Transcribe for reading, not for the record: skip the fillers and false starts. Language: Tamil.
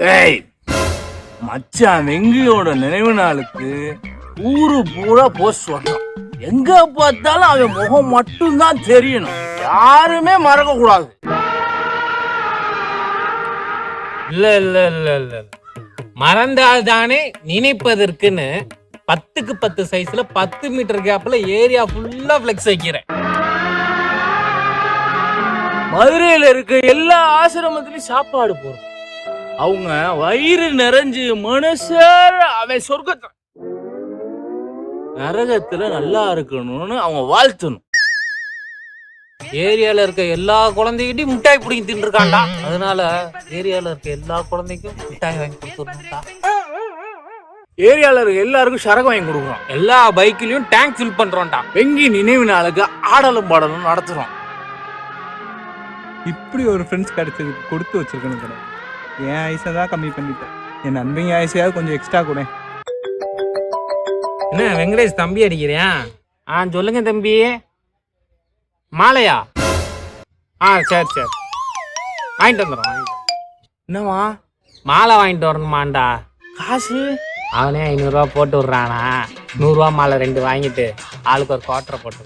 ஏய் மச்சான் வெங்கியோட நினைவு நாளுக்கு ஊரு பூரா போஸ்ட் சொல்றான். எங்க பார்த்தாலும் அவன் முகம் மட்டும்தான் தெரியணும், யாருமே மறக்க கூடாது. இல்ல இல்ல இல்ல இல்ல மறந்தால் தானே நினைப்பதற்குன்னு 10க்கு 10 சைஸ்ல 10 மீட்டர் கேப்ல ஏரியா ஃபுல்லா ஃபிளெக்ஸ் வைக்கிறேன். மதுரையில இருக்க எல்லா ஆசிரமத்திலயும் சாப்பாடு போறோம். அவங்க வயிறு நிறைஞ்சு மனுஷர் அவன் சொர்க்கத்தை நரகத்துல நல்லா இருக்கணும்னு அவங்க வாழ்த்தணும். ஏரியால இருக்க எல்லா குழந்தைகிட்டையும் மிட்டாய் பிடிங்கி தின்னுருக்காண்டா. அதனால ஏரியால இருக்க எல்லா குழந்தைக்கும் மிட்டாய் வாங்கி கொடுத்துருந்தா. ஏரியால இருக்க எல்லாருக்கும் சரக்கு வாங்கி கொடுக்குறோம். எல்லா பைக்லயும் டேங்க் ஃபில் பண்றோம்டா. வெங்கி நினைவு நாளுக்கு ஆடலும் பாடலும் நடத்துறோம். இப்படி ஒரு ஃப்ரெண்ட்ஸ் கிடைச்சதுக்கு கொடுத்து வச்சிருக்கணும் கடை. என் ஐஸை தான் கம்மி பண்ணிட்டேன். என் நண்பங்க ஐஸையாவது கொஞ்சம் எக்ஸ்ட்ரா கூட. என்ன வெங்கடேஷ் தம்பி அடிக்கிறியா? சொல்லுங்க தம்பி. மாலையா? சரி சரி வாங்கிட்டு வந்துடுறோம். என்னவா மாலை வாங்கிட்டு வரணுமாண்டா. காசு? அவனே 500 ரூபா போட்டு விடுறானா. 100 ரூபா மாலை 2 வாங்கிட்டு ஆளுக்கு ஒரு குவார்டரை போட்டு